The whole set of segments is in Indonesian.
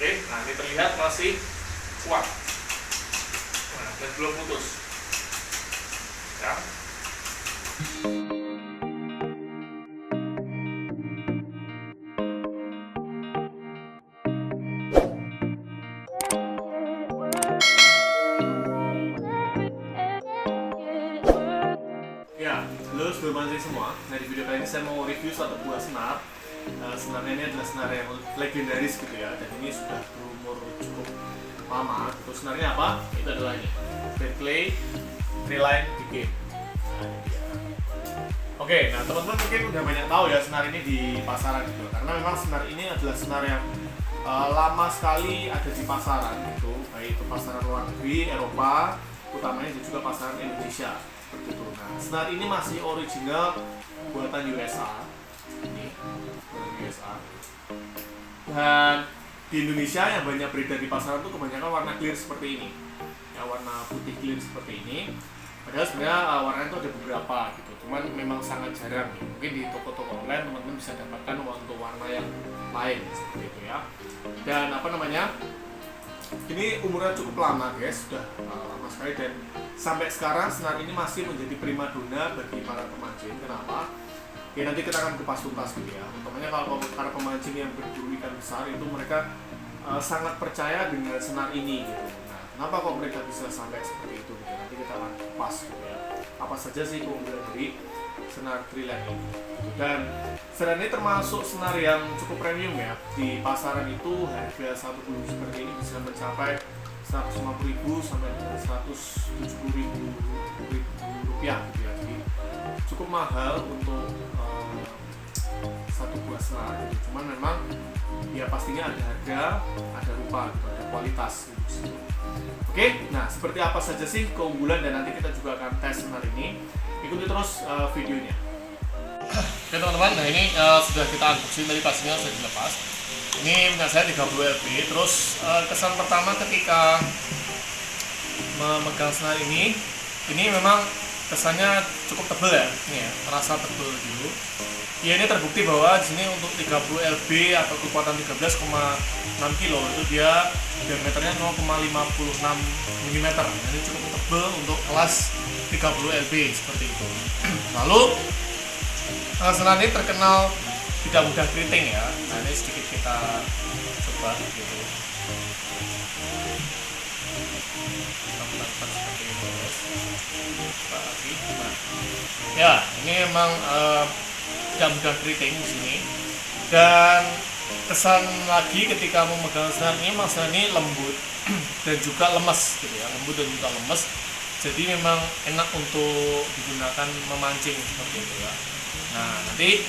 Oke, nah ini terlihat masih kuat. Nah, dan belum putus. Ya. Ya, halo sobat mancing semua. Nah, di video kali ini saya mau review satu buah senar. Senarnya ini adalah senar yang legendaris gitu ya, dan ini sudah berumur cukup lama. Terus senarnya apa? Itu adalah ini, Berkeley Treeline Big Game. Nah, ini dia. Oke, nah teman-teman mungkin udah banyak tahu ya senar ini di pasaran gitu, karena memang senar ini adalah senar yang lama sekali ada di pasaran gitu, baik itu pasaran luar negeri, Eropa, utamanya dan juga pasaran Indonesia seperti itu. Nah, senar ini masih original buatan USA. Ini buatan USA. Dan di Indonesia yang banyak beredar di pasaran itu kebanyakan warna clear seperti ini. Ya, warna putih clear seperti ini. Padahal sebenarnya warnanya itu ada beberapa gitu. Cuman memang sangat jarang nih. Mungkin di toko-toko online teman-teman bisa dapatkan untuk warna yang lain seperti itu ya. Dan apa namanya? Ini umurnya cukup lama guys, sudah lama sekali, dan sampai sekarang senar ini masih menjadi primadona bagi para pemancing. Kenapa? Ya nanti kita akan kupas tuntas gitu ya. Utamanya kalau para pemancing yang berburu ikan besar itu mereka sangat percaya dengan senar ini gitu. Nah, kenapa kok mereka bisa sampai seperti itu gitu? Nanti kita akan kupas gitu ya. Apa saja sih keunggulan dari senar Treeline ini? Dan senar ini termasuk senar yang cukup premium ya. Di pasaran itu harga satu bulu seperti ini bisa mencapai 150.000 sampai dengan 170.000 rupiah gitu ya. Jadi cukup mahal untuk satu buah senar gitu. Cuman memang ya pastinya ada harga, ada rupa gitu, ada kualitas gitu. Oke, nah seperti apa saja sih keunggulan, dan nanti kita juga akan tes senar ini. Ikuti terus videonya. Oke teman-teman, nah ini sudah kita unboxing, tadi pastinya sudah dilepas. Ini punya saya 30 LB. Terus kesan pertama ketika memegang senar ini memang kesannya cukup tebal ya, ini ya, terasa tebal dulu. Ya ini terbukti bahwa di sini untuk 30 LB atau kekuatan 13,6 kilo itu dia diameternya 0,56 mm. Jadi cukup tebal untuk kelas 30 LB seperti itu. Lalu senar ini terkenal tidak mudah keriting ya. Nah ini sedikit kita coba gitu. Kita melakukan seperti ini. Coba lagi. Nah, ya ini memang tidak mudah keriting di sini. Dan kesan lagi ketika memegang senar ini, memang senar ini lembut dan juga lemes gitu ya, lembut dan juga lemes. Jadi memang enak untuk digunakan memancing seperti itu ya. Nah nanti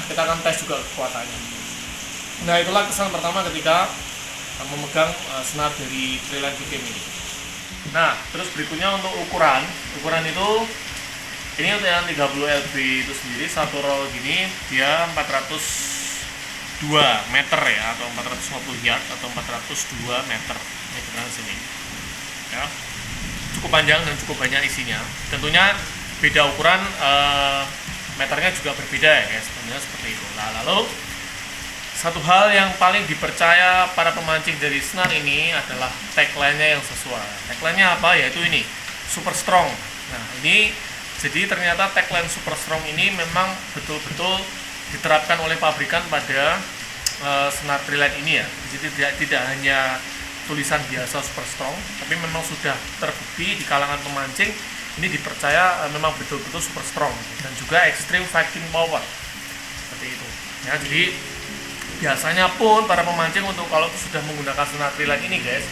kita akan tes juga kekuatannya. Nah itulah kesan pertama ketika memegang senar dari Treeline Big Game ini. Nah terus berikutnya untuk ukuran itu ini untuk yang 30 LB itu sendiri, satu roll gini dia 402 meter ya, atau 450 yard atau 402 meter ini benar sini ya, cukup panjang dan cukup banyak isinya. Tentunya beda ukuran, meternya juga berbeda ya guys, sebenarnya seperti itu. Nah lalu satu hal yang paling dipercaya para pemancing dari senar ini adalah tagline-nya yang sesuai. Tagline-nya apa? Yaitu ini, super strong. Nah ini jadi ternyata tagline super strong ini memang betul-betul diterapkan oleh pabrikan pada senar Treeline ini ya. Jadi tidak hanya tulisan biasa super strong, tapi memang sudah terbukti di kalangan pemancing ini dipercaya memang betul-betul super strong dan juga extreme fighting power seperti itu ya. Jadi biasanya pun para pemancing untuk kalau sudah menggunakan senar Treeline ini guys,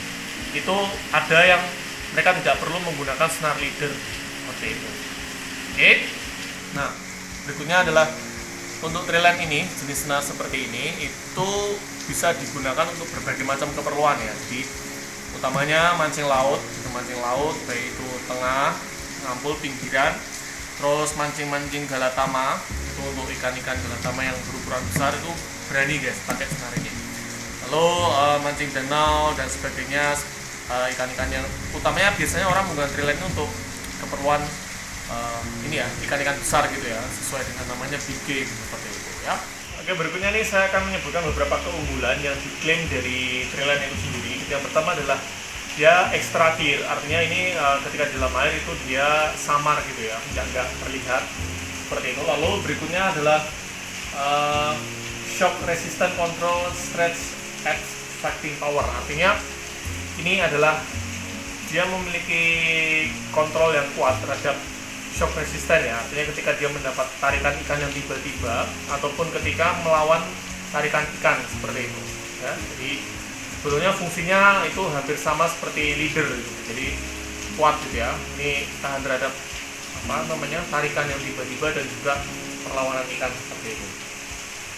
itu ada yang mereka tidak perlu menggunakan senar leader seperti itu. Oke, nah berikutnya adalah untuk Treeline ini, jenis senar seperti ini itu bisa digunakan untuk berbagai macam keperluan ya. Jadi utamanya mancing laut, baik itu tengah, ngampul, pinggiran, terus mancing galatama, itu untuk ikan-ikan galatama yang berukuran besar itu berani guys pakai senar ini. Lalu mancing danau dan sebagainya, ikan-ikan yang utamanya biasanya orang menggunakan Treeline untuk keperluan ini ya, ikan-ikan besar gitu ya, sesuai dengan namanya big game seperti itu ya. Oke, berikutnya nih saya akan menyebutkan beberapa keunggulan yang diklaim dari Triline itu sendiri. Yang pertama adalah dia extra clear, artinya ini ketika di dalam air itu dia samar gitu ya, nggak terlihat seperti itu. Lalu berikutnya adalah shock resistant control stretch extracting power, artinya ini adalah dia memiliki kontrol yang kuat terhadap shock resistant ya, artinya ketika dia mendapat tarikan ikan yang tiba-tiba ataupun ketika melawan tarikan ikan seperti itu ya. Jadi sebetulnya fungsinya itu hampir sama seperti leader gitu. Jadi kuat gitu ya, ini tahan terhadap tarikan yang tiba-tiba dan juga perlawanan ikan seperti itu.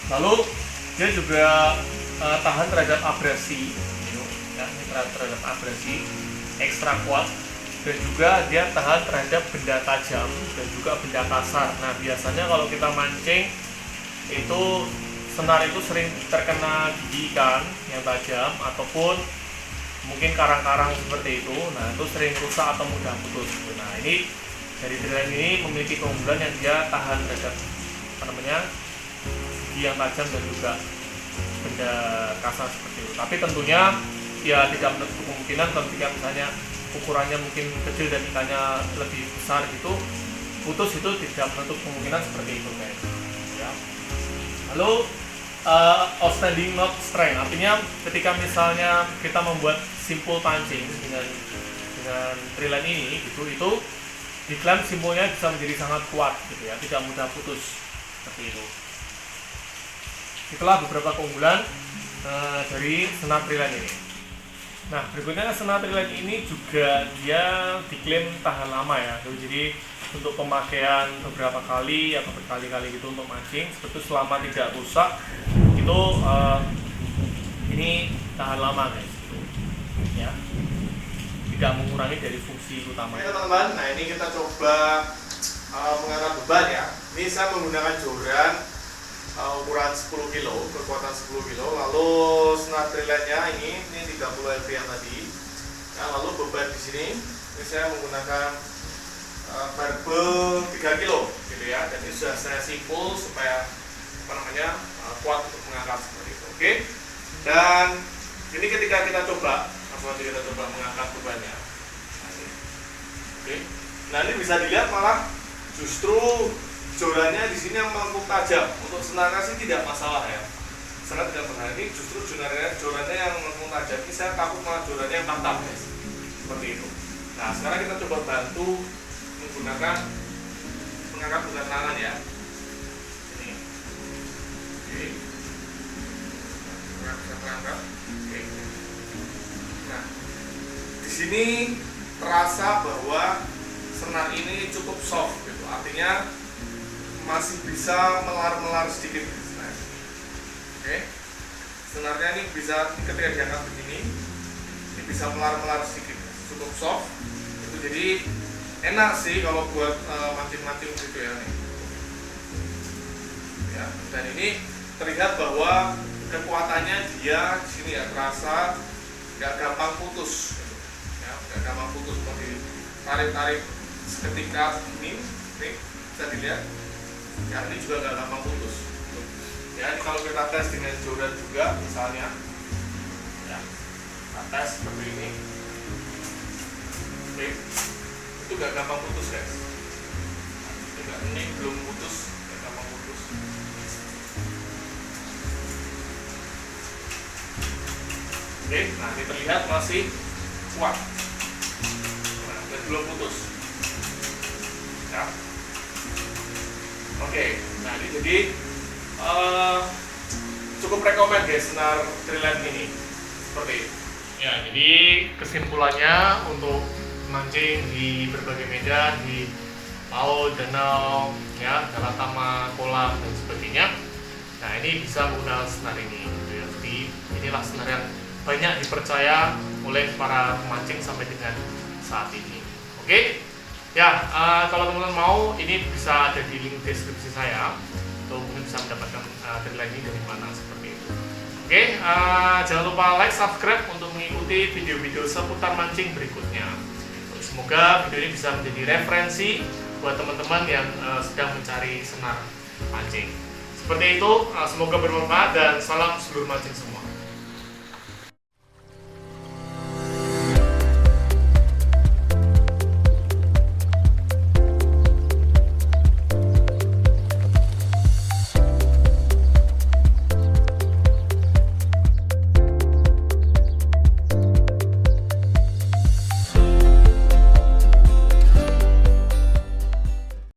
Lalu dia juga tahan terhadap abrasi gitu, ya, terhadap abrasi ekstra kuat, dan juga dia tahan terhadap benda tajam dan juga benda kasar. Nah biasanya kalau kita mancing itu senar itu sering terkena gigi ikan yang tajam ataupun mungkin karang-karang seperti itu. Nah itu sering rusak atau mudah putus. Nah ini dari Triline ini memiliki keunggulan yang dia tahan terhadap gigi yang tajam dan juga benda kasar seperti itu. Tapi tentunya ya tidak menutup kemungkinan ketika misalnya ukurannya mungkin kecil dan ikannya lebih besar gitu, putus itu tidak menutup kemungkinan seperti itu guys ya. Lalu outstanding knot strength, artinya ketika misalnya kita membuat simpul pancing dengan Triline ini gitu, itu diklaim simpulnya bisa menjadi sangat kuat gitu ya, tidak mudah putus seperti itu. Itulah beberapa keunggulan dari senar Triline ini. Nah berikutnya senar Triline ini juga dia diklaim tahan lama ya, jadi untuk pemakaian beberapa kali atau berkali-kali gitu untuk mancing seperti selama tidak rusak itu ini tahan lama guys gitu, ya, tidak mengurangi dari fungsi utama. Oke teman-teman, nah ini kita coba mengangkat beban ya. Ini saya menggunakan joran ukuran 10 kilo, kekuatan 10 kilo. Lalu senar Triline-nya ini 30 lb yang tadi. Nah, lalu beban di sini ini saya menggunakan barbel 3 kilo gitu ya. Dan ini sudah saya simpul supaya kuat untuk mengangkat seperti itu. Oke. Dan ini ketika kita coba, langsung aja kita coba mengangkat bebannya. Oke. Nah, ini bisa dilihat malah justru jorannya di sini yang melengkung tajam. Untuk senarnya sih tidak masalah ya. Senar tidak masalah. Ini justru jorannya yang melengkung tajam. Ini saya takut malah jorannya yang patah guys. Seperti itu. Nah, sekarang kita coba bantu menggunakan mengangkat dengan tangan ya. Ini. Oke. Nah, bisa terangkat. Oke. Nah, di sini terasa bahwa senar ini cukup soft gitu. Artinya masih bisa melar-melar sedikit. Oke. Senarnya ini bisa ketika diangkat begini, ini bisa melar-melar sedikit, cukup soft. Itu jadi enak sih kalau buat mancing-mancing gitu ya nih. Ya, dan ini terlihat bahwa kekuatannya dia di sini ya terasa nggak gampang putus. Gitu. Ya, nggak gampang putus seperti tarik-tarik seketika ini, nih bisa dilihat. Ya, ini juga nggak gampang putus. Ya, ini kalau kita tes dengan joran juga misalnya, ya, kita tes seperti ini. Oke, itu nggak gampang putus guys. Ini belum putus, nggak gampang putus. Oke, nah ini terlihat masih kuat. Nah, dan belum putus. Ya. Oke, nah ini jadi cukup rekomend guys senar Triline ini seperti itu. Ya, jadi kesimpulannya untuk mancing di berbagai medan, di laut, danau, ya, dalatama, kolam dan sebagainya. Nah ini bisa menggunakan senar ini. Gitu ya. Jadi inilah senar yang banyak dipercaya oleh para pemancing sampai dengan saat ini. Oke. Ya, kalau teman-teman mau, ini bisa ada di link deskripsi saya, atau mungkin bisa mendapatkan Triline ini dari mana seperti itu. Oke, jangan lupa like, subscribe untuk mengikuti video-video seputar mancing berikutnya. Semoga video ini bisa menjadi referensi buat teman-teman yang sedang mencari senar mancing. Seperti itu, semoga bermanfaat dan salam sedulur mancing semua.